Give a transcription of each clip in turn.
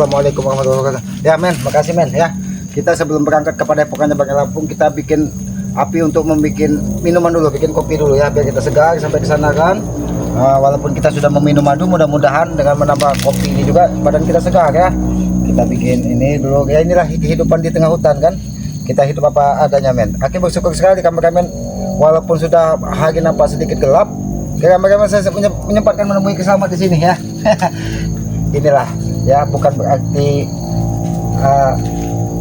Assalamualaikum warahmatullahi wabarakatuh. Ya men, makasih men ya. Kita sebelum berangkat kepada Padepokannya Bang Lampung, kita bikin api untuk membuat minuman dulu, bikin kopi dulu ya, biar kita segar sampai ke sana kan. Walaupun kita sudah meminum madu, mudah-mudahan dengan menambah kopi ini juga badan kita segar ya. Kita bikin ini dulu ya, inilah kehidupan di tengah hutan kan. Kita hidup apa adanya men. Aku bersyukur sekali kameramen, walaupun sudah hari nampak sedikit gelap, kameramen saya menyempatkan menemui keselamat di sini ya. Inilah ya, bukan berarti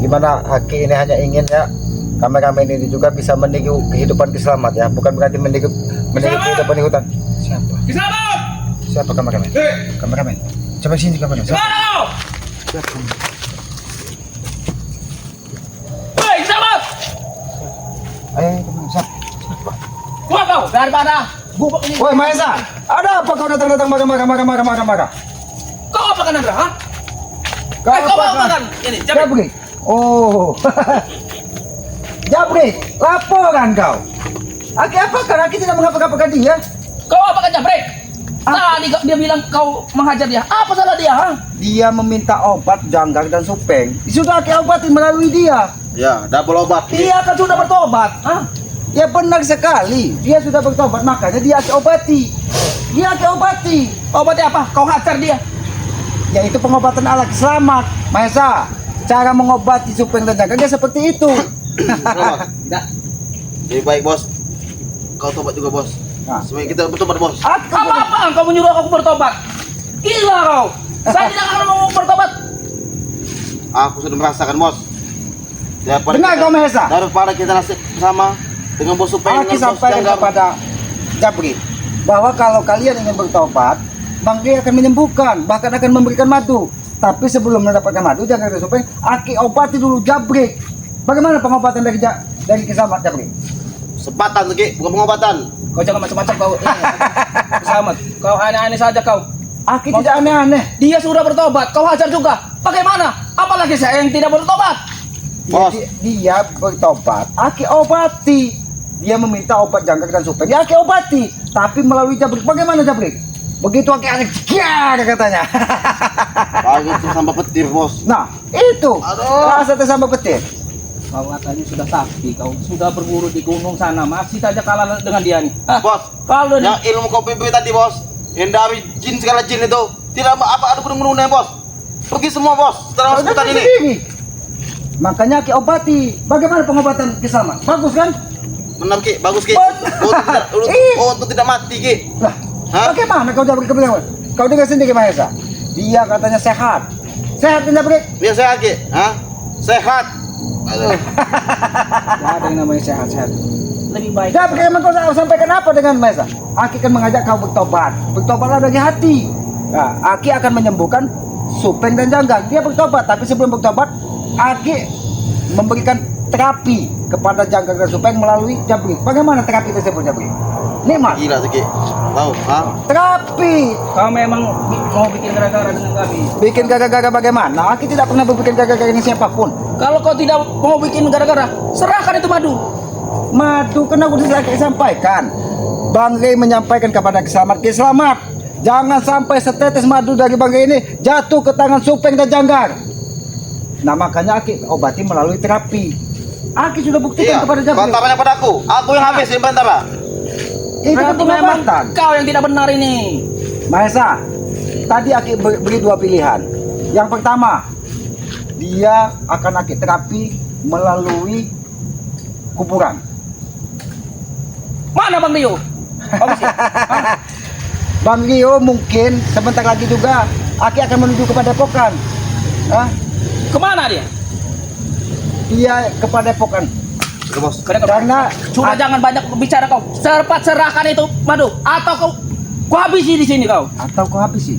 gimana Aki ini hanya ingin ya kameramen ini juga bisa meniru kehidupan keselamat ya, bukan berarti meniru kehidupan di hutan. Siapa kameramen? Kameramen coba sini kameramen. Siapa? Hei, selamat! Siapa? Keluar kau daripada gubuk ini. Woi Maesa, ada apa kau datang marah? Kau apa kan Andra? Hah? Kau apa kan? Ini, Jabri. Oh. Jabri, laporan kau. Aki apa kan? Aki tidak mengapa-ngapakan dia. Kau apa kan Jabrik? Tadi dia bilang kau menghajar dia. Apa salah dia? Ha? Dia meminta obat janggar dan supeng. Sudah Aki obati melalui dia. Ya, double obat. Dia kan sudah bertobat. Hah? Ya benar sekali. Dia sudah bertobat, makanya dia Aki obati. Dia Aki obati. Obatnya apa? Kau hajar dia. Yaitu pengobatan ala selamat. Maesa, cara mengobati supeng dan janggar dia seperti itu. Tidak. Lebih baik bos, kau tobat juga bos. Nah. Sebaik kita bertobat bos. Apa-apaan kau menyuruh aku bertobat? Gila kau. Saya tidak akan mau bertobat. Aku sudah merasakan bos. Dengar kau Maesa. Daripada kita nasib bersama dengan bos supaya Aki sampaikan kepada Jabri bahwa kalau kalian ingin bertobat, Bang Ri akan menyembuhkan, bahkan akan memberikan madu. Tapi sebelum mendapatkan madu, jangan ada supeng. Aki obati dulu Jabri. Bagaimana pengobatan dari keselamat Jabri? Sepatan lagi, bukan pengobatan. Kau jangan macam-macam kau. Selamat. Kau aneh-aneh saja kau. Aki tidak aneh-aneh. Dia sudah bertobat, kau hajar juga. Bagaimana? Apalagi saya yang tidak bertobat. Bos. Dia bertobat, Aki obati. Dia meminta obat jangkar dan supeng. Ya Aki obati, tapi melalui Jabri. Bagaimana Jabri? Begitu Aki aneh, katanya. Pagi itu sampai petir bos. Nah, itu. Aduh. Rasa tersambah petir. Kau katanya sudah sakti, kau sudah berburu di gunung sana, masih saja kalah dengan dia nih. Hah? Bos, Kalau dia, yang ilmu kau pimpin tadi bos, yang dari jin segala jin itu, tidak apa ada gunung-gunungnya bos. Pergi semua bos, setelah masuk hutan ini. Makanya Ki obati. Bagaimana pengobatan keselamat? Bagus kan? Menang ki, bagus ki. Benar. Untuk tidak mati ki. Lah, Hah? bagaimana kau Jabri kebilangan? Kau dengar sendiri Mahesa. Dia katanya sehat. Sehat kan Jabri? Dia sehat ki, hah? Sehat. Aduh. tidak ada yang namanya sehat-sehat. Lebih baik. Jabri emang kau sampaikan apa dengan Mahesa? Aki akan mengajak kau bertobat. Bertobatlah dari hati. Nah, Aki akan menyembuhkan supeng dan janggang. Dia bertobat, tapi sebelum bertobat, Aki memberikan terapi kepada janggang dan supeng melalui Jabri. Bagaimana terapi tersebut Jabri? Nikmat. Gila tuh ki. Tahu, hah? Terapi. Kau memang mau bikin gara-gara dengan kami. Bikin gagal-gagal bagaimana? Aki tidak pernah berbikin gagal-gagal dengan siapapun. Kalau kau tidak mau bikin gara-gara, serahkan itu madu. Madu kena udah saya sampaikan. Bang Rey menyampaikan kepada keselamat. Jangan sampai setetes madu dari Bang Rey ini jatuh ke tangan supeng dan janggar. Nah makanya Aki obati melalui terapi. Aki sudah buktikan Iya, kepada Jabri. bantarannya padaku. Aku yang habis ini bantara. Itu kan Berarti memang pengobatan. kau yang tidak benar ini. Mahesa, tadi Aki beri dua pilihan. Yang pertama, dia akan Aki terapi melalui kuburan. Mana Bang Rio? Bagus ya? Hah? Bang Rio mungkin sebentar lagi juga Aki akan menuju kepada Padepokan. Kemana dia? Dia kepada Padepokan. Oke bos. Karena Sudah jangan banyak bicara kau. Cepat serahkan itu madu atau kau habisi di sini kau. atau kau habisi.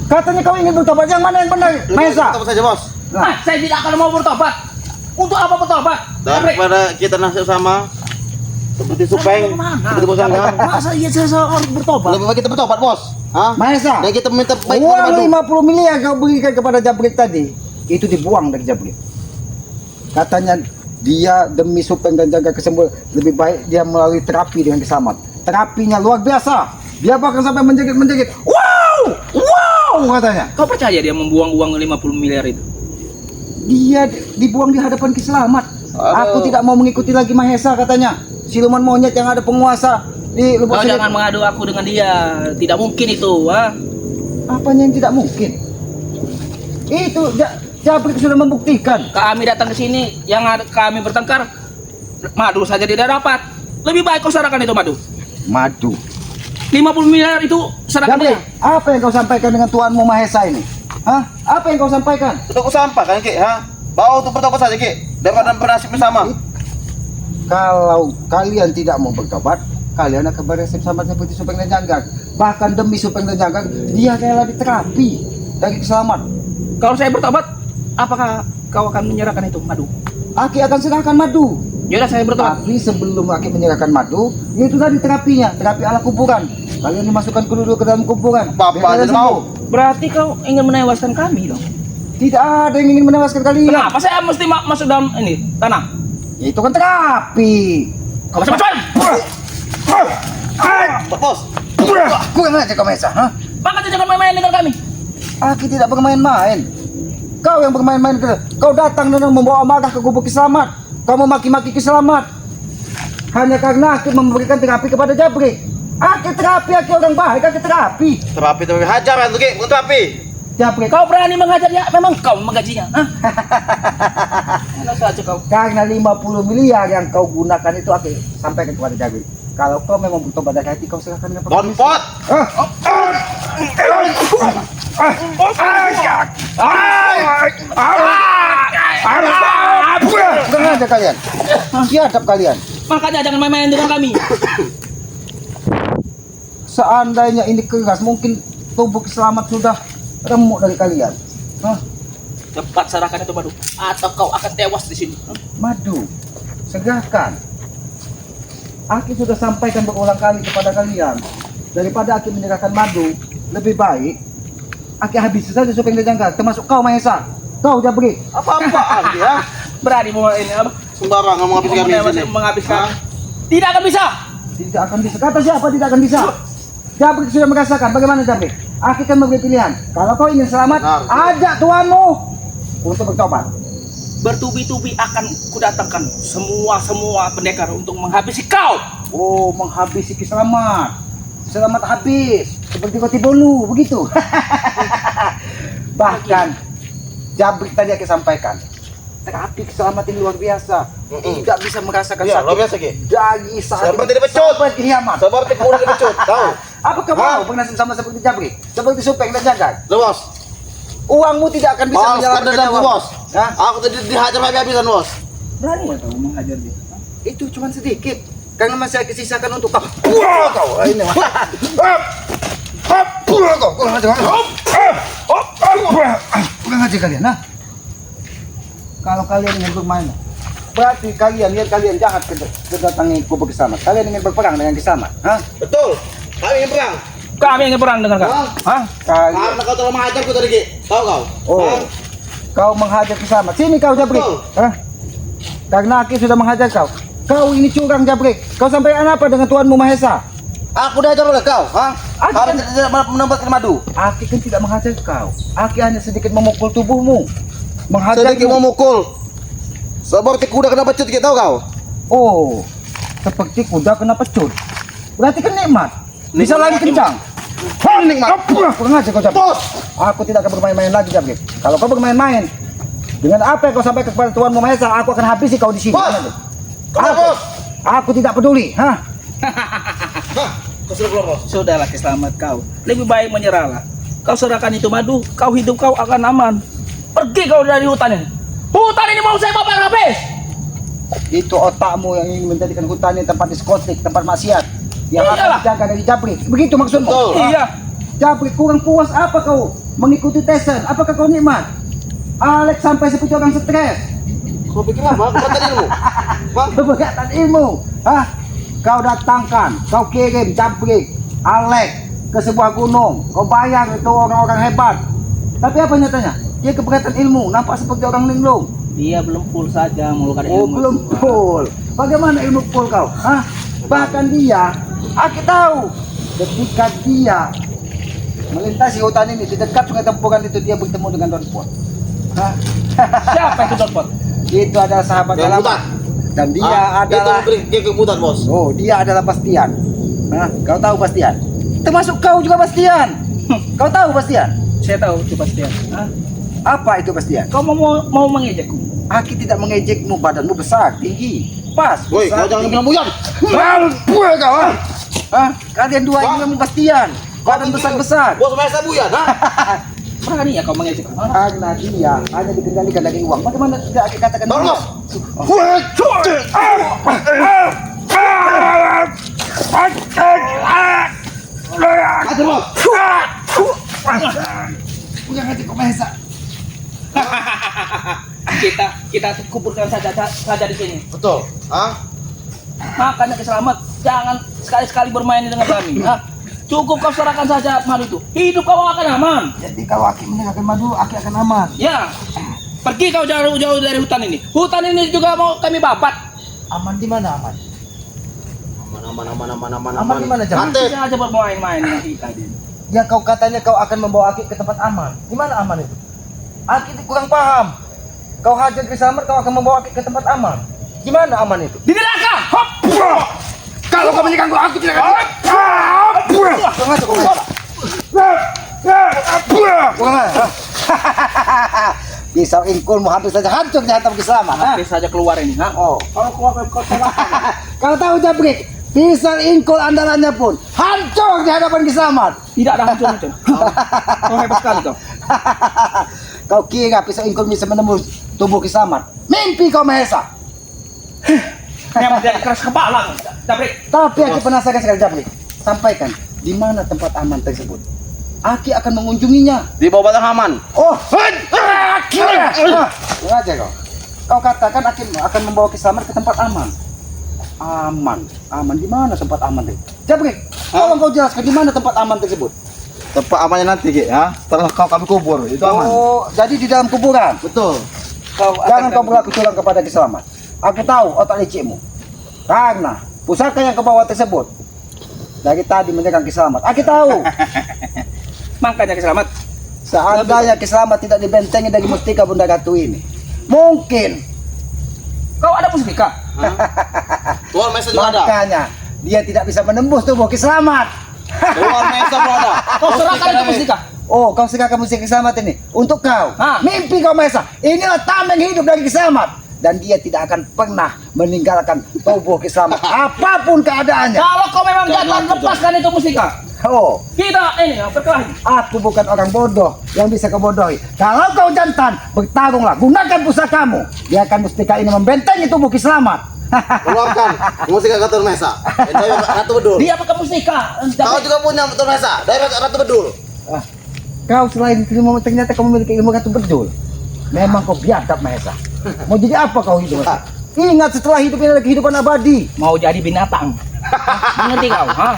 Katanya kau ingin bertobat, yang mana yang benar, Mahesa? Kita saja bos. Nah, Saya tidak akan mau bertobat. Untuk apa bertobat? Daripada kita nasib sama seperti supeng, seperti bos angga. Masa iya saya harus bertobat? Lebih baik kita bertobat bos. Hah? Mahesa, Dan kita minta baik uang kepada madu. 50 miliar kau berikan kepada Jabrik tadi, itu dibuang dari Jabrik. Katanya dia demi supeng dan jaga kesembuhan, lebih baik dia melalui terapi dengan keselamat. Terapinya luar biasa. Dia bahkan sampai menjegit. Wow! Wow! Kau katanya. Kau percaya dia membuang uang 50 miliar itu? Dia dibuang di hadapan Ki Selamat. Aku Aduh. tidak mau mengikuti lagi Mahesa katanya. Siluman monyet yang ada penguasa di Lubuk Kau Sirih. jangan mengadu aku dengan dia. Tidak mungkin itu, ha? Apanya yang tidak mungkin? Itu Jabrik sudah membuktikan. Kami datang ke sini, yang ada kami bertengkar, madu saja tidak dapat. Lebih baik kau serahkan itu madu. Madu. 50 miliar itu serahkan Jabrik, dia. apa yang kau sampaikan dengan tuanmu Mahesa ini? Hah? Apa yang kau sampaikan? Untuk aku sampah kan Ki, ha? Bawa untuk bertobat saja Ki, daripada bernasib bersama. Kalau kalian tidak mau bertobat, kalian akan bernasib sama seperti Supeng dan Janggang. Bahkan demi Supeng dan Janggang, dia rela diterapi dari Selamat. Kalau saya bertobat, apakah kau akan menyerahkan itu madu? Aki akan serahkan madu. Yaudah saya bertobat. Tapi sebelum Aki menyerahkan madu, itu tadi terapinya, terapi ala kuburan. Kalian dimasukkan dulu ke dalam kuburan. Bapak Biar kalian tidak mau. sembuh. Berarti kau ingin menewaskan kami dong? Tidak ada yang ingin menewaskan kalian. Kenapa saya mesti masuk dalam ini tanah? Itu kan terapi. Kau macam-macam. Bos. Kurang aja kau Mahesa, ha? Maka jangan main-main dengan kami. Aki tidak bermain-main. Kau yang bermain-main. Kau datang dan membawa marah ke kubu Ki Selamat. Kau memaki-maki Ki Selamat. Hanya karena Aki memberikan terapi kepada Jabrik. Aki terapi, Aki orang baik, Aki terapi. Terapi hajar kan tuh Ki, bukan terapi. Jabrik, Kau berani mengajar dia, memang kau menggajinya. Hah? Enak saja kau. karena 50 miliar yang kau gunakan itu Aki sampaikan kepada Jabrik. Kalau kau memang bertobat dari hati, kau serahkan kepada Bonpot. Kurang aja kalian. Siadap kalian. Makanya jangan main-main dengan kami. Seandainya ini keras, mungkin tubuh Ki Selamat sudah remuk dari kalian. Hah? Cepat serahkan itu madu, atau kau akan tewas di sini. Madu, segerakan. Aki sudah sampaikan berulang kali kepada kalian. Daripada Aki menyerahkan madu, lebih baik Aki habisi saja Supeng dan Janggang, termasuk kau Mahesa. Kau Jabrik. Apa-apaan ya? Berani mau ini apa? Sembarangan menghabiskan kami di sini. Menghabiskan. Hah? Tidak akan bisa. Tidak akan bisa. Kata siapa tidak akan bisa? Jabrik sudah merasakan. Bagaimana Jabrik? Aki kan memberi pilihan. Kalau kau ingin selamat, Benar. ajak tuanmu untuk bertobat. Bertubi-tubi akan kudatangkan semua pendekar untuk menghabisi kau. Oh, menghabisi Ki Selamat. Selamat habis. Seperti Koti Bolu, begitu. Bahkan Jabrik tadi Aki sampaikan. Terapi Ki Selamat ini luar biasa. Tidak bisa merasakan Iya, sakit. luar biasa Ki. Dari saat Seperti dipecut. sampai kiamat. Seperti kuda dipecut, tahu? Apakah mau bernasib sama seperti Jabrik? Seperti Supeng dan Janggang? Lo bos. Uangmu tidak akan bisa Balaskan menyelamatkan dendamku nyawamu. bos. Hah? Aku tadi dihajar habis-habisan bos. Berani ya kau menghajar dia? Itu cuma sedikit. Karena masih Aki sisakan untuk kau. Wah, kau ini mah. Kau kurang aja. Kurang aja kalian, nah. Kalau kalian ingin bermain, berarti kalian jahat kedatangi kubu Ki Selamat. Kalian ingin berperang dengan Ki Selamat, hah? Betul. Kami ingin perang. Kami ingin perang dengan kau. Hah? Hah? Kalian, Karena kau telah menghajarku tadi Ki. Tahu kau? oh, Hah? kau menghajar Ki Selamat. Sini kau Jabrik, Betul. hah? Karena Aki sudah menghajar kau. Kau ini curang Jabrik. Kau sampaikan apa dengan tuanmu Mahesa? Aku dihajar oleh kau, ha? Aku Kau kan- tidak mendapatkan madu. Aki kan tidak menghajar kau. Aki hanya sedikit memukul tubuhmu. Menghajar Sedikit memukul. Seperti kuda kena pecut Ki, tahu kau? Oh, seperti kuda kena pecut. Berarti kan nikmat. Bisa Nikmat, lagi kencang. Nikmat. Kurang aja kau Jabrik. Bos. Aku tidak akan bermain-main lagi Jabrik. Kalau kau bermain-main dengan apa yang kau sampaikan kepada tuanmu Mahesa, aku akan habisi kau di sini. Bos. Kau Aku, bos. aku tidak peduli, hah? Hah? Kau sudah keluar bos. Sudahlah selamat kau. Lebih baik menyerahlah. Kau serahkan itu madu, kau hidup kau akan aman. Pergi kau dari hutan ini. Hutan ini mau saya bakar habis. Itu otakmu yang ingin menjadikan hutan ini tempat diskotik, tempat maksiat. Yang akan Iyalah. dijaga dari Jabrik. Begitu maksudmu? Betul. Iya. Jabrik kurang puas apa kau mengikuti tesan? Apakah kau nikmat? Alex sampai seperti orang stres. Kau pikir apa? Kau tadi ilmu. Hah? Keberatan ilmu. Hah? Kau datangkan, kau kirim Jabrik, Alex ke sebuah gunung. Kau bayar itu orang-orang hebat. Tapi apa nyatanya? Dia keberatan ilmu, nampak seperti orang linglung. Dia belum full saja melakukan Oh, ilmu. belum full. Bagaimana ilmu full kau? Hah? Bahkan dia, aku tahu ketika dia melintasi hutan ini di dekat Sungai Tempuran itu dia bertemu dengan Don Pot. Hah? Siapa itu Don Pot? Itu adalah sahabat Yang lama. hutan. Dan dia Itu adalah dia ke hutan, Bos. oh, dia adalah Bastian. Hah? Kau tahu Bastian? Termasuk kau juga Bastian. Kau tahu Bastian? Saya tahu itu pasti. Hah? Apa itu Bastian? Kau mau mengejekku? Aki tidak mengejekmu, badanmu besar, tinggi. Pas. Woi, besar, kau jangan tinggi. bilang buyan. Mampu ya kau, ah? Hah? Kalian dua ini Bang. memang Bastian. Badan besar-besar. Bos Mesa buyan, ha? Berani ya kau mengejek? Hah? Karena dia hanya dikendalikan dari uang. Bagaimana tidak Aki katakan? Bang, Bos. Ajar, Bos. Bukan hati kau Mahesa. Kita kumpulkan saja di sini. Betul. Hah? Makanya selamat, jangan sekali-sekali bermain dengan kami. Hah? Cukup kau serahkan saja madu itu. Hidup kau akan aman. Jadi kalau Aki meninggalkan madu, Aki akan aman. Ya, pergi kau jauh-jauh dari hutan ini. Hutan ini juga mau kami babat. Aman di mana aman? Aman. Aman di mana, Jam? Mantep. Bisa aja bermain-main dengan kita. Yang kau katanya kau akan membawa Aki ke tempat aman. Di mana aman itu? Aki kurang paham. Kau hajar ke Samar, kau akan membawa Aki ke tempat aman. Gimana aman itu? Di neraka. Hop. Kalau kau menyegangku, aku tidak akan. Kurang aja, kurang aja. Pisau ingkulmu habis saja hancur di hantam Kisaman. Nanti saja keluar ini. Hah? Oh, Kalau keluar kau tolak. kau tahu Jabrik, pisau ingkul andalannya pun hancur di hadapan Kisaman. Tidak ada hancur-hancur. Kau hebat sekali kau. Kau kira pisau ingkul bisa menembus tubuh Kisaman? Mimpi kau Mahesa. Memang dia keras kepala. Jabrik. Tapi Aki penasaran sekali Jabrik. Sampaikan, di mana tempat aman tersebut? Aki akan mengunjunginya. Di bawah batang aman. Oh, Aki! Aja kau. Kau katakan Aki akan membawa Kisaman ke tempat aman. Aman di mana tempat aman itu? Jabrik, tolong kau jelaskan di mana tempat aman tersebut. Tempat amannya nanti, Ki, ya. Setelah kami kubur, itu aman. Oh, jadi di dalam kuburan. Betul. Jangan kau berlaku curang kepada Kisaman. Aku tahu otak licikmu. Karena pusaka yang kau bawa tersebut dari tadi menyegang Kisaman. Aki tahu. Makanya selamat. Seandainya Kisaman tidak dibentengi dari mustika Bunda Ratu ini, mungkin Kau ada mustika? Tuan Mesa juga ada. makanya dia tidak bisa menembus tubuh Kisaman. Tuan Mesa juga ada. Kau serahkan itu mustika. Oh, kau serahkan mustika Kisaman ini untuk kau. Hah? Mimpi kau Mesa. Inilah tameng hidup dari Kisaman. Dan dia tidak akan pernah meninggalkan tubuh Kisaman apapun keadaannya. Kalau kau memang jantan, lepaskan itu mustika. Oh, Kita ini berkelahi. aku bukan orang bodoh yang bisa kau bodohi. Kalau kau jantan, bertarunglah. Gunakan pusakamu. Dia akan mustika ini membentengi tubuh Kisaman. Keluarkan musik Gatot Mesa. Dari Ratu Bedul. Dia pakai mustika. Kau juga punya Gatot Mesa. Dari Ratu Bedul. Ah, kau selain ilmu ternyata kau memiliki ilmu Ratu Bedul. Memang kau biadab Mahesa. Mau jadi apa kau hidup? Ingat setelah hidup ini ada kehidupan abadi. Mau jadi binatang. Mengerti kau? Hah?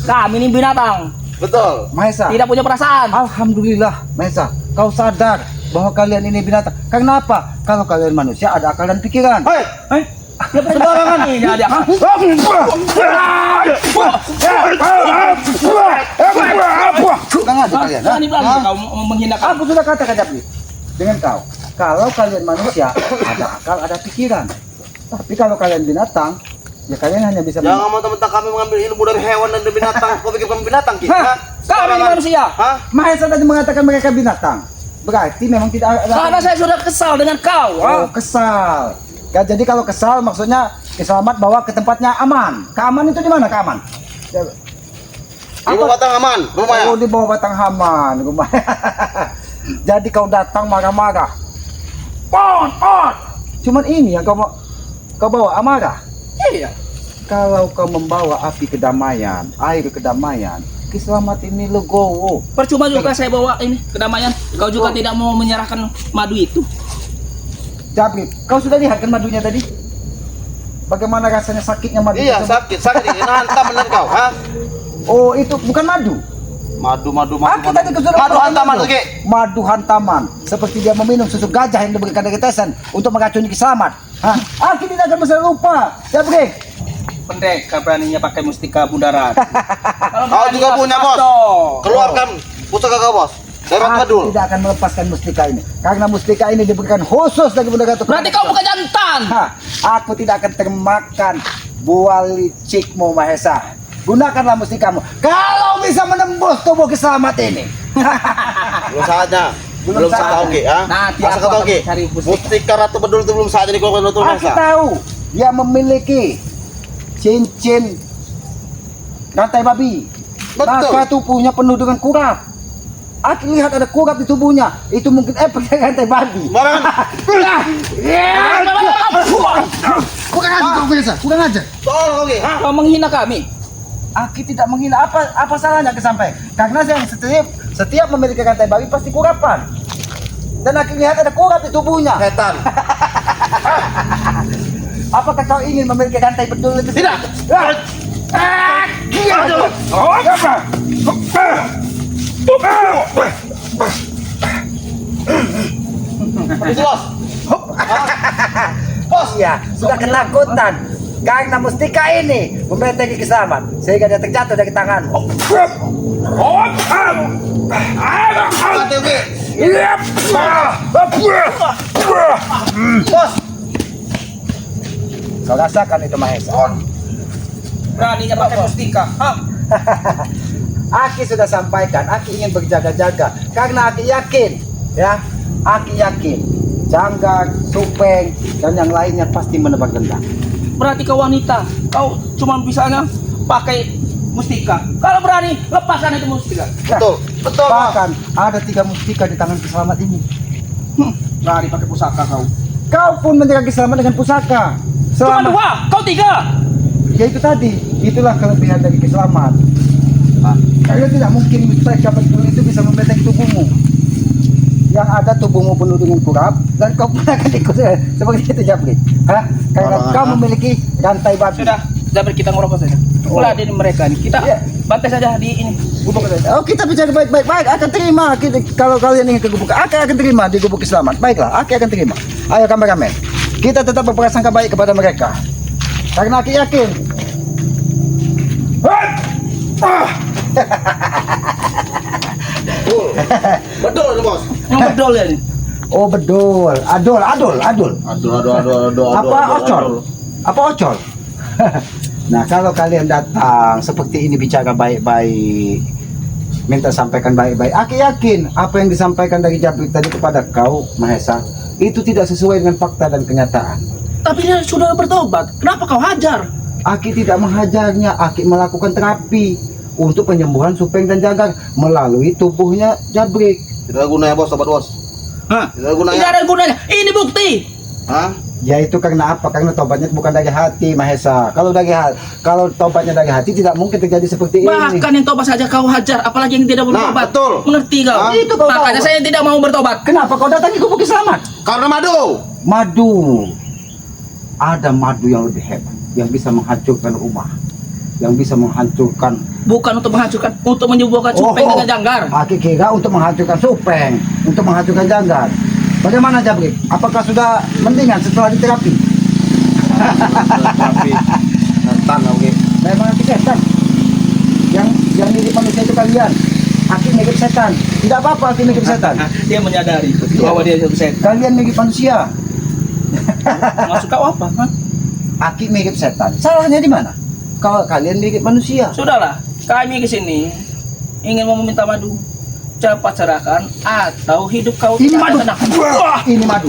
Kami ini binatang. Betul. Mahesa. Tidak punya perasaan. Alhamdulillah Mahesa. Kau sadar bahwa kalian ini binatang. Kenapa? Kalau kalian manusia ada akal dan pikiran. Hei, Eh? Dia sembarangan ini dia. Hah? Kurang aja kalian. ha? Berani berani kau menghina kami. Aku sudah katakan Japri dengan kau. Kalau kalian manusia ada akal, ada pikiran. Tapi kalau kalian binatang, ya kalian hanya bisa jangan mentang-mentang kami mengambil ilmu dari hewan dan dari binatang. Kau pikir kami binatang, Ki? Hah? Kami ini manusia. Hah? Mahesa tadi mengatakan mereka binatang. Berarti memang tidak ada. Karena saya sudah kesal dengan kau. Oh, Hah? kesal. Ya, jadi kalau kesal maksudnya Kiselamat bawa ke tempatnya aman. Keaman itu di mana keaman? Ya, Di bawah batang aman, rumahnya. Oh, di bawah batang haman rumahnya. Jadi kau datang marah-marah. Pot. Cuman ini yang kau bawa amarah. Iya. Kalau kau membawa api kedamaian, air kedamaian, Kiselamat ini legowo. Percuma juga saya bawa ini kedamaian. Kau juga tidak mau menyerahkan madu itu. Jabrik, kau sudah lihat kan madunya tadi? Bagaimana rasanya sakitnya madu? Iya, tersebut? sakit. Ini hantam benar kau, ha? Oh, itu bukan madu. Madu. Aku tadi sudah Madu makan hantaman, madu. Ki. Madu hantaman. Seperti dia meminum susu gajah yang diberikan dari tesan untuk meracuni Kiselamat. Hah? Aku tidak akan bisa lupa. Jabrik. Pendekar beraninya pakai mustika bundaran. Kau juga punya, Bos. Keluarkan pusaka kau bos. Saya Aku Madul. tidak akan melepaskan mustika ini. Karena mustika ini diberikan khusus dari Bunda Gatot. Berarti kau bukan jantan. Ha, aku tidak akan termakan buah licikmu Mahesa. Gunakanlah mustikamu. Kalau bisa menembus tubuh kiselamat ini. Belum saatnya. Belum Belum saatnya saatnya. oke, ha? Nanti Masa aku kau tahu akan oke? cari mustika. Mustika Ratu Bedul itu belum saatnya dikeluarkan Ratu Aku Masa. tahu dia memiliki cincin rantai babi. Betul. Maka tubuhnya penuh dengan kurap. Aku lihat ada kurap di tubuhnya. Itu mungkin efek dari rantai babi. Barang. Kurang aja kau biasa, kurang aja. Tolong oke, ha? Kau menghina kami. Aki tidak menghina apa salahnya aku sampai. Karena yang setiap memiliki rantai babi pasti kurapan. Dan aku lihat ada kurap di tubuhnya. Setan. Apakah kau ingin memiliki rantai betul itu? Tidak. Itu bos. Bos ya, sudah ketakutan karena mustika ini membentengi kiselamat sehingga dia terjatuh dari tanganmu. Mati oke. Bos, kau rasakan itu Mahesa. Beraninya pakai mustika. Hah? Aki sudah sampaikan, Aki ingin berjaga-jaga karena Aki yakin, ya, Aki yakin Janggar, Supeng, dan yang lainnya pasti menebak gendang. Berarti kau wanita. Kau cuma bisanya pakai mustika. Kalau berani, lepaskan itu mustika. Betul. Betul. Bos. Bahkan ada 3 mustika di tangan kiselamat ini. Berani pakai pusaka kau. Kau pun menjaga kiselamat dengan pusaka. Cuma Selama 2, kau 3. ya itu tadi, itulah kelebihan dari kiselamat. Karena tidak mungkin mustika betul itu bisa membentengi tubuhmu. Yang ada tubuhmu penuh dengan kurap dan kau pun akan ikut seperti itu Jabri. Hah? Karena kau memiliki rantai babi. Sudah, Jabir kita ngerokok saja. Meladeni mereka nih. Kita Iya. bantai saja di ini. Gubuk saja. Oh, kita bicara baik-baik, baik, akan terima. Kalau kalian ingin ke gubuk, akan terima di gubuk Selamat. Baiklah, akan terima. Ayo kameramen, kita tetap berprasangka baik kepada mereka. Karena aku yakin. Betul itu bos. Yang bedol ya nih. Oh betul, adol. Aduh. Apa ocol? Apa ocol? Nah, kalau kalian datang seperti ini bicara baik-baik, minta sampaikan baik-baik, aku yakin apa yang disampaikan dari Jabrik tadi kepada kau, Mahesa, itu tidak sesuai dengan fakta dan kenyataan. Tapi dia sudah bertobat. Kenapa kau hajar? Aki tidak menghajarnya, Aki melakukan terapi untuk penyembuhan Supeng dan Janggar melalui tubuhnya Jabrik. Tidak ada gunanya bos, sobat bos. Hah? Tidak ada gunanya. Tidak ada gunanya. Ini bukti. Hah? Ya itu karena apa? Karena tobatnya bukan dari hati, Mahesa. Kalau tobatnya dari hati tidak mungkin terjadi seperti ini. Bahkan yang tobat saja kau hajar, apalagi yang tidak Nah, bertobat. betul. Mengerti kau? Ah, itu kau Makanya tahu. saya tidak mau bertobat. Kenapa kau datangi gubuk Selamat? Karena madu. Madu. Ada madu yang lebih hebat, yang bisa menghancurkan rumah, yang bisa menghancurkan. Bukan untuk menghancurkan, untuk menyembuhkan Supeng dengan Janggar. Aki kira untuk menghancurkan Supeng, untuk menghancurkan Janggar. Bagaimana Jabrik? Apakah sudah mendingan setelah diterapi? Tapi setan oke. Memang Aki setan. Yang mirip manusia itu kalian. Aki mirip setan. Tidak apa-apa Aki mirip setan. Dia menyadari bahwa dia satu setan. Kalian mirip manusia. Masuk kau apa? Hah? Aki mirip setan. Salahnya di mana? Kalau kalian mirip manusia. Sudahlah, kami ke sini ingin meminta madu. Cepat serahkan atau hidup kau Ini tidak madu. akan tenang. Wah, ini madu.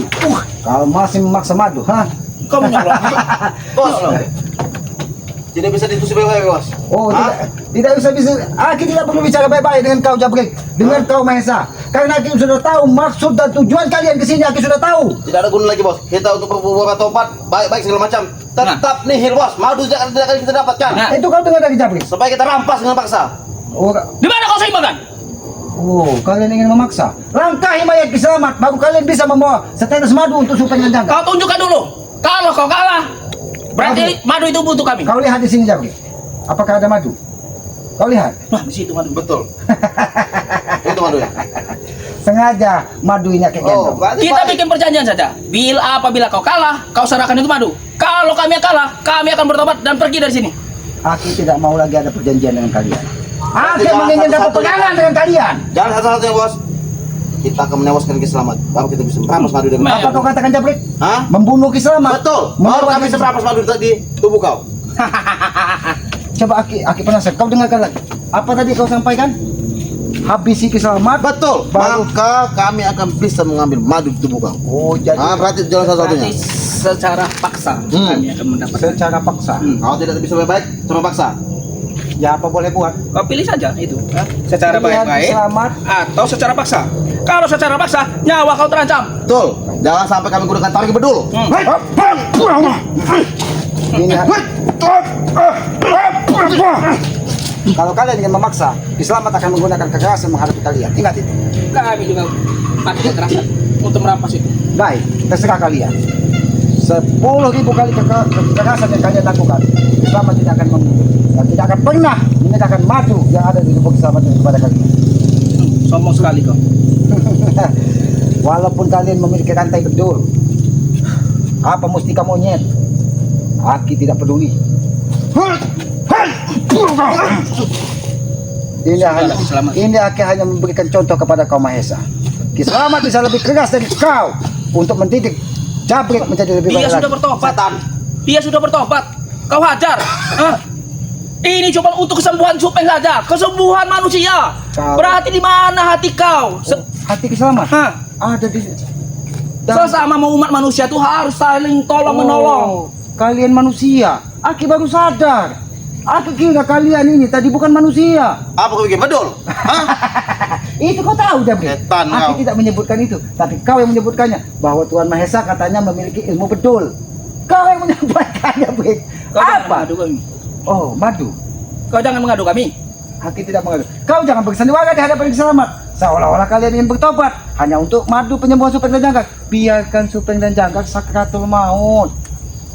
Kau masih memaksa madu, ha? Kau menyolong. Bos. Tidak bisa diskusi baik-baik bos. Oh, Hah? tidak bisa. Aki tidak perlu bicara baik-baik dengan kau Jabrik, dengan kau Mahesa. Karena Aki sudah tahu maksud dan tujuan kalian ke sini. Aki sudah tahu. Tidak ada guna lagi bos. Kita untuk berbuat tobat baik-baik segala macam. Tetap nihil bos. Madu tidak akan kita dapatkan. Nah. Itu kau dengar dari Jabrik. Supaya kita rampas dengan paksa. Di mana kau seimbangkan? Kalian ingin memaksa. Langkahi mayat Selamat, baru kalian bisa membawa setetes madu untuk Supeng dan Janggar. Kau tunjukkan dulu. Kalau kau kalah, berarti madu itu butuh kami. Kau lihat di sini Jabrik. Apakah ada madu? Kau lihat. Wah, di situ madu. Betul. Itu madunya. Sengaja madu ini kayak gendong. berarti Kita baik. bikin perjanjian saja. Apabila kau kalah, kau serahkan itu madu. Kalau kami kalah, kami akan bertobat dan pergi dari sini. Aki tidak mau lagi ada perjanjian dengan kalian. Aki menginginkan pepegangan dengan kalian. Jangan satu-satunya bos. Kita akan menewaskan Ki Selamat. Baru kita bisa merampas madu dengan Apa kau katakan Jabrik? Hah? Membunuh Ki Selamat. Betul. Baru kami bisa merampas madu di tubuh kau. Coba Aki penasaran. Kau dengarkan lagi. Apa tadi kau sampaikan? Habisi Ki Selamat. Betul. Baru- Maka kami akan bisa mengambil madu di tubuh kau. Oh, jadi Berarti itu jalan satu-satunya. Berarti secara paksa kami akan mendapatkan. secara paksa. Kau tidak bisa baik-baik sama paksa. Ya apa boleh buat? Kau pilih saja itu, secara Pilihan Ki baik-baik Selamat. atau secara paksa. Kalau secara paksa, nyawa kau terancam. Betul. Jangan sampai kami gunakan tarik bedul. Ini kalau kalian ingin memaksa, Ki Selamat akan menggunakan kekerasan menghadapi kalian. Ingat itu. Kami juga pakai kekerasan untuk merampas itu. Baik, terserah kalian. 10.000 kali kekerasan yang kalian lakukan, Ki Selamat tidak akan dan tidak akan pernah menyerahkan madu yang ada di tubuh Ki Selamat itu kepada kalian. Sombong sekali kau. Walaupun kalian memiliki rantai bedul, apa mustika monyet, Aki tidak peduli. Ini Aki hanya memberikan contoh kepada kaum Mahesa. Ki Selamat bisa lebih keras dari kau untuk mendidik Jabrik menjadi lebih Dia baik sudah lagi. bertobat. Dia sudah bertobat. Kau hajar. Hah? Ini cuma untuk kesembuhan Supeng saja, kesembuhan manusia. Kau- Berarti di mana hati kau? Hati Ki Selamat Hah? ada di Sesama mau umat manusia tuh harus saling tolong menolong. Oh, kalian manusia. Aki baru sadar. Aku kira kalian ini tadi bukan manusia. Apa kau bikin bedul? Hah? Itu kau tahu, Jabrik. Setan Aku kau. tidak menyebutkan itu, tapi kau yang menyebutkannya bahwa Tuhan Mahesa katanya memiliki ilmu bedul. Kau yang menyampaikannya, Jabrik. Kau jangan Apa? mengadu kami. Oh, madu. Kau jangan mengadu kami. Aki tidak mengadu. Kau jangan bersandiwara di hadapan Ki Selamat. Seolah-olah kalian ingin bertobat hanya untuk madu penyembuhan Supeng dan Jangkar. Biarkan Supeng dan Jangkar sakratul maut.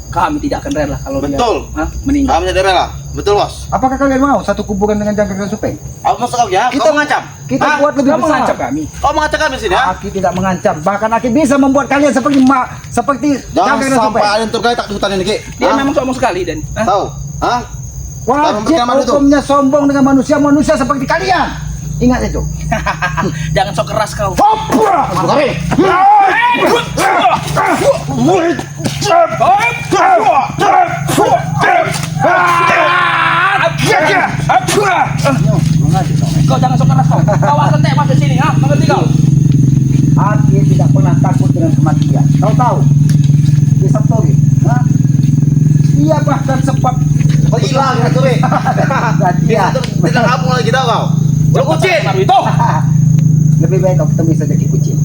Kami tidak akan rela kalau Betul. dia meninggal. Kami tidak rela. Betul bos. Apakah kalian mau satu kuburan dengan Jangkar dan Supeng? Apa maksud kau ya? Kita- Kau mengancam? Kita Hah? buat lebih Kau besar. mengancam kami. Kau mengancam kami sini ya? Aki tidak mengancam, bahkan Aki bisa membuat kalian seperti seperti Jangan Jangkar dan sampai Supeng. ada yang tergeletak di hutan ini Ki. Dia Hah? memang sombong sekali dan. Tahu? Hah? Wajib memberikan madu itu. hukumnya sombong dengan manusia seperti kalian. Ingat itu. Jangan sok keras kau. Kau jangan sok keras kau. Kau akan tewas di sini, mengerti kau? Aki tidak pernah takut dengan kematian. Kau tahu? Di Sabtori, dia bahkan sempat Oh hilang ya tuh. dan dia Tidak kampung lagi tau kau. Udah kucing. Baru itu. lebih baik kau ketemu saja Ki Kucing.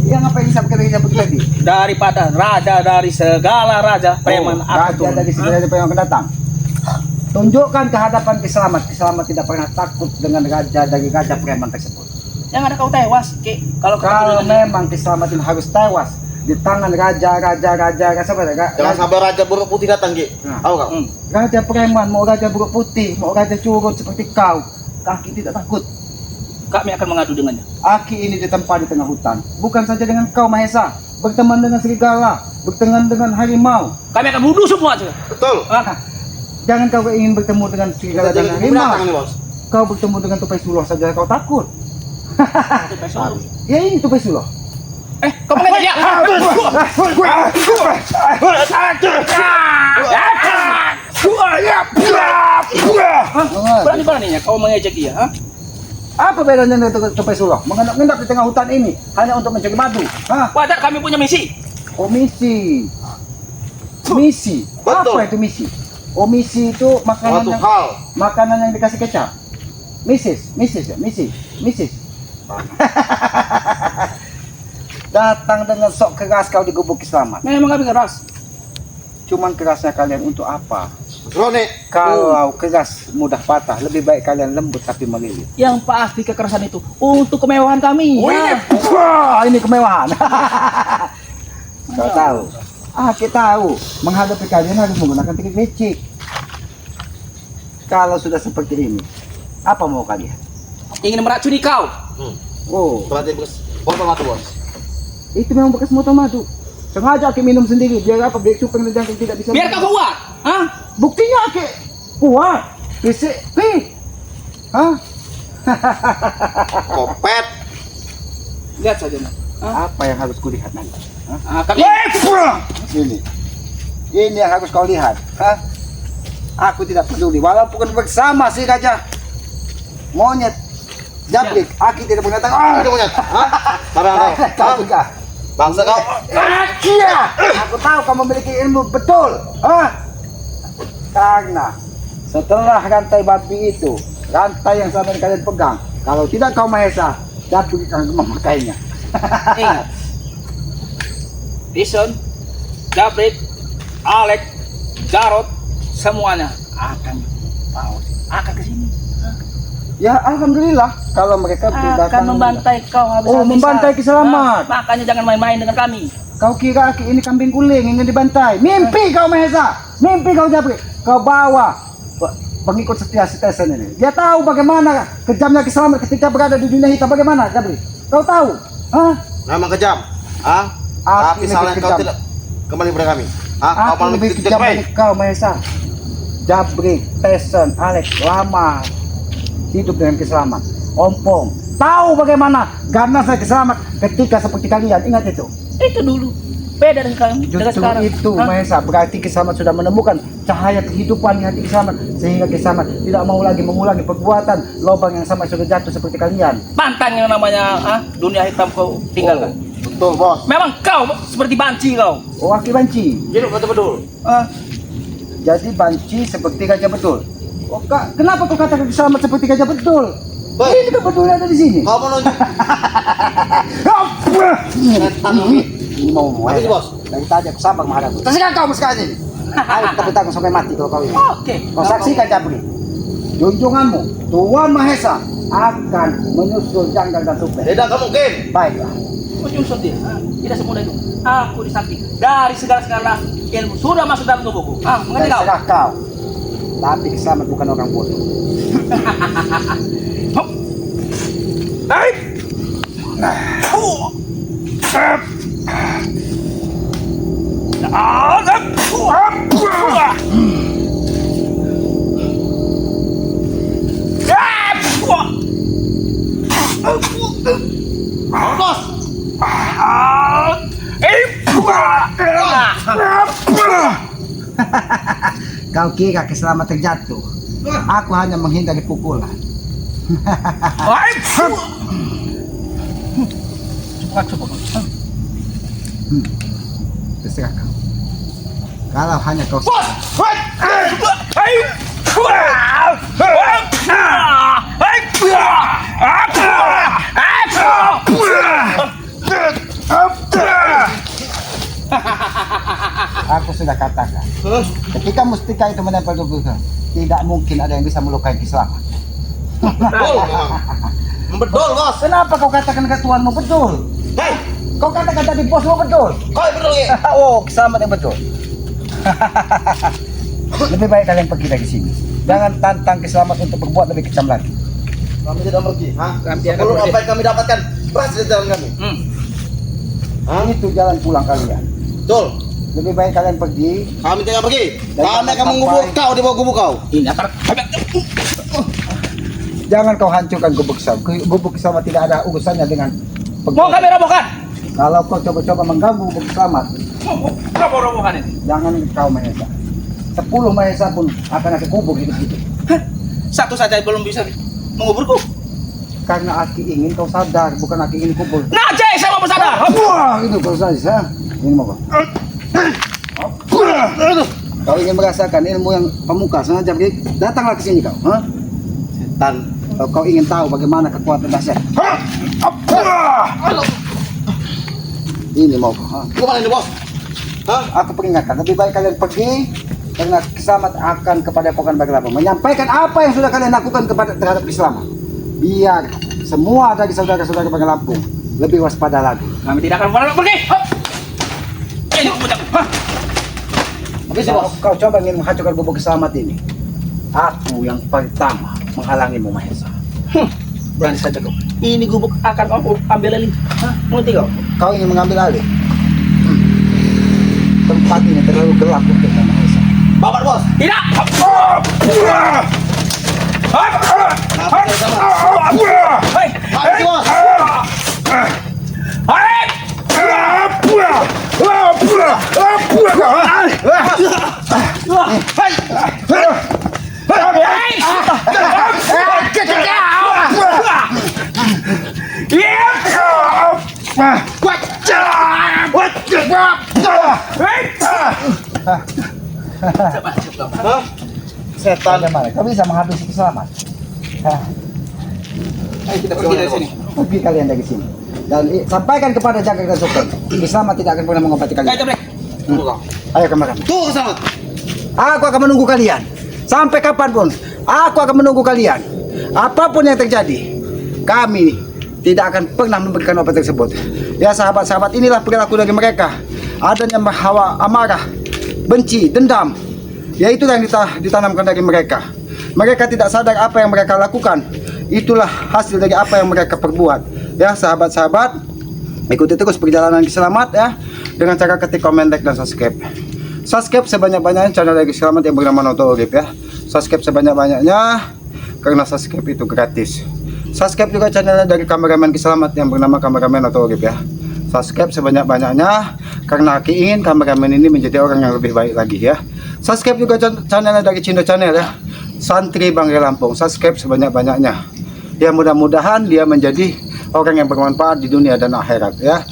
Dia ngapain sampai kita tadi? Daripada raja dari segala raja preman Raja atur. dari segala yang akan datang. Tunjukkan kehadapan Ki Selamat. Ki Selamat tidak pernah takut dengan raja dari raja preman tersebut. Yang ada kau tewas, Ki. Kalau Kalau ketemu dengan memang Ki Selamat ini harus tewas di tangan raja Jangan sampai raja buruk putih datang Ki. Nah. Tahu kau? raja preman, mau raja buruk putih, mau raja curut seperti kau, Aki tidak takut. kami akan mengadu dengannya. Aki ini ditempa di tengah hutan, bukan saja dengan kau Mahesa, berteman dengan serigala, berteman dengan harimau. Kami akan bunuh semua saja. Betul. Jangan kau ingin bertemu dengan serigala Kita dan jadi harimau. binatang nih bos. Kau bertemu dengan tupai suluh saja kau takut. Ya ini tupai suluh. Kau mengajak dia. Berani-beraninya kau mengejek dia, Apa bedanya dengan tupai suluh? Mengendap-endap di tengah hutan ini hanya untuk mencari madu. Wajar kami punya misi. Oh misi. Misi. Betul. Apa itu misi? Oh misi itu makanan Suatu yang, hal. makanan yang dikasih kecap. Misis ya, misis. Datang dengan sok keras kau di gubuk Ki Selamat. Memang kami keras. Cuman kerasnya kalian untuk apa? Rone. Kalau keras mudah patah, lebih baik kalian lembut tapi melilit. Yang pasti kekerasan itu untuk kemewahan kami. Wah, ini kemewahan. Kau tahu? Kita tahu. Menghadapi kalian harus menggunakan trik licik. Kalau sudah seperti ini, apa mau kalian? Ingin meracuni kau. Oh, Berarti botol matu bos. itu memang bekas motor madu. Sengaja Aki minum sendiri, biar apa? Biar Supeng dan Jangkar tidak bisa. Biar kau kuat. Buktinya Aki kuat. Fisik, Hah? Kopet. Lihat saja nak. Apa yang harus kulihat nanti? Hah? Kami Ini yang harus kau lihat. Hah? Aku tidak peduli, walaupun bersama si gajah monyet jabrik, aku tidak punya tangan. Itu monyet. Hah? Barang Kau juga. Bangsa kau. Iya, aku tahu kau memiliki ilmu betul. Hah? Karena setelah rantai babi itu, rantai yang selama ini kalian pegang, kalau tidak kau Mahesa, jabrik akan memakainya. ingat. Bison, Jabrik, Alek, Jarot, semuanya akan ke sini. Ya alhamdulillah kalau mereka Akan membantai kau habis-habisan. Oh, membantai Kiselamat. Makanya jangan main-main dengan kami. Kau kira ini kambing kuling ingin dibantai? Mimpi kau Mahesa, mimpi kau Jabrik. Kau bawa pengikut setia Stesen ini. Dia tahu bagaimana kejamnya Kiselamat ketika berada di dunia hitam. Bagaimana Jabrik? Kau tahu? Hah? Memang kejam. Hah? Aku Tapi lebih salahnya kau kejam. tidak kembali pada kami. Hah? Kau Aku malah lebih ikut kejam kami. dari kau Mahesa. Jabrik, Stesen, Alex lama hidup dengan Kiselamat. Ompong tahu bagaimana ganas Kiselamat ketika seperti kalian. Ingat itu. Itu dulu. Beda dengan kami. Dengan Justru sekarang. itu Hah? Mahesa, berarti Kiselamat sudah menemukan cahaya kehidupan di hati Kiselamat, sehingga Kiselamat tidak mau lagi mengulangi perbuatan lubang yang sama sudah jatuh seperti kalian. Pantang yang namanya dunia hitam kau tinggalkan. Betul, Bos. Memang kau seperti banci kau. Oh, aki banci. Hidup betul-betul. Jadi banci seperti gajah betul. Oh, kenapa kau katakan Kiselamat seperti gajah betul? Baik. Ini kebetulan ada di sini. Kau menunjuk. Setan ini. Ini mau Apa sih, Bos? dari tadi aku sabar menghadapmu. Terserah kau sekarang ini. Ayo kita bertarung sampai mati kalau kau ini. Oke. Kau saksikan Jabri. Junjunganmu, Tuan Mahesa akan menyusul Janggal dan Supet. Tidak mungkin. Baiklah. Ujung setir. Tidak semudah itu. Aku di samping. Dari segala ilmu sudah masuk dalam tubuhku. Mengerti kau? Terserah kau. Tapi Kiselamat bukan orang bodoh. Baik. Bos. Kau kira Kiselamat terjatuh. Aku hanya menghindari pukulan. Terserah kau. Kalau hanya kau aku sudah katakan, ketika mustika itu menempel tubuhku, tidak mungkin ada yang bisa melukai Kiselamat. Betul, memang. Betul, Bos. Kenapa kau katakan ketuanmu betul? Hei, Kau katakan tadi bosmu betul. kau yang betul, ya? Oh, Kiselamat yang betul. Lebih baik kalian pergi dari sini. Jangan tantang Kiselamat untuk berbuat lebih kejam lagi. Kami tidak pergi. Hah? Kami akan Sebelum pergi. apa yang kami dapatkan, berhasil di jalan kami. Hah? Itu jalan pulang kalian. Betul. Lebih baik kalian pergi. Kami tidak pergi. Dan Kami akan sampai- mengubur kau di bawah gubuk kau. Ini akan Jangan kau hancurkan gubuk Kiselamat. Gubuk Kiselamat tidak ada urusannya dengan mau kami robohkan. Kalau kau coba-coba mengganggu gubuk Kiselamat, Kamu robohkan ini. jangan kau Mahesa. 10 Mahesa pun akan aku kubur hidup-hidup. Satu saja belum bisa menguburku. Karena Aki ingin kau sadar, bukan Aki ingin kubur. Najis saya mau bersadar. Wah, itu kau saja. Ini mau kau. Kau ingin merasakan ilmu yang pamungkas, jadi datanglah ke sini kau. Hah? Setan. Kalau kau ingin tahu bagaimana kekuatan dahsyat. Ini mau kau. Hah? Kemana ini, Bos? Hah? Aku peringatkan, lebih baik kalian pergi karena Kiselamat akan kepada Pokan Bagelapo menyampaikan apa yang sudah kalian lakukan kepada terhadap Kiselamat. Biar semua dari saudara-saudara Bagelapo lebih waspada lagi. Kami tidak akan pergi. Ini puncakku. Habis, Kalau Bos. kau coba ingin menghancurkan gubuk Kiselamat ini, aku yang pertama menghalangimu Mahesa. Berani saja kau. Ini gubuk akan aku ambil alih. Mengerti kau? Kau ingin mengambil alih. Tempat ini terlalu gelap untuk Mahesa. Bapak, Bos. Tidak. Mati bos. Hah? Setan yang mana? Kau bisa menghabisi keselamat. Ayo kita pergi dari sini. Pergi kalian dari sini. Dan sampaikan kepada Jagad dan Sultan. Islam tidak akan pernah mengobati Ayo kalian. Jabrek. Tunggu kau. Ayo kemarin. Tuh kesalahan. Aku akan menunggu kalian. Sampai kapanpun, aku akan menunggu kalian. Apapun yang terjadi, kami tidak akan pernah memberikan obat tersebut. Ya sahabat-sahabat, inilah perilaku dari mereka. Adanya hawa amarah, benci, dendam. Ya itulah yang ditanamkan dari mereka. Mereka tidak sadar apa yang mereka lakukan. Itulah hasil dari apa yang mereka perbuat. Ya sahabat-sahabat, ikuti terus perjalanan Selamat ya, dengan cara ketik komen, like dan subscribe. Subscribe sebanyak-banyaknya channel dari Selamat yang bernama Noto Urip ya. Subscribe sebanyak-banyaknya karena subscribe itu gratis. Subscribe juga channel dari kameramen Selamat yang bernama Kameramen Noto Urip ya. Subscribe sebanyak-banyaknya karena Aki ingin kameramen ini menjadi orang yang lebih baik lagi ya. Subscribe juga channel dari Cindo Channel ya, Santri Banggai Lampung. Subscribe sebanyak-banyaknya ya, mudah-mudahan dia menjadi orang yang bermanfaat di dunia dan akhirat ya.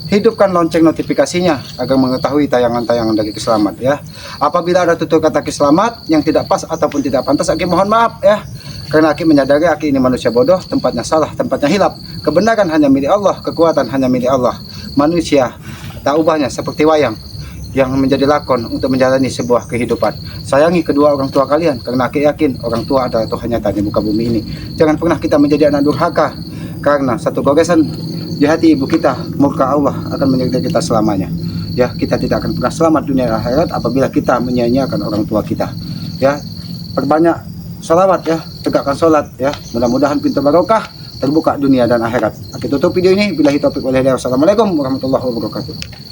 Hidupkan lonceng notifikasinya agar mengetahui tayangan-tayangan dari Selamat ya. Apabila ada tutur kata Selamat yang tidak pas ataupun tidak pantas, Aki mohon maaf ya. Karena Aki menyadari Aki ini manusia bodoh, tempatnya salah, tempatnya hilap. Kebenaran hanya milik Allah, kekuatan hanya milik Allah. Manusia tak ubahnya seperti wayang yang menjadi lakon untuk menjalani sebuah kehidupan. Sayangi kedua orang tua kalian, karena Aki yakin orang tua adalah Tuhan nyata di muka bumi ini. Jangan pernah kita menjadi anak durhaka, karena satu goresan di hati ibu kita, murka Allah akan menyertai kita selamanya. Ya, kita tidak akan pernah selamat dunia dan akhirat apabila kita menyia-nyiakan orang tua kita. Ya, perbanyak salawat ya, tegakkan sholat ya. Mudah-mudahan pintu barokah terbuka dunia dan akhirat. Aku tutup video ini. Billahi taufiq wal hidayah. Wassalamualaikum warahmatullahi wabarakatuh.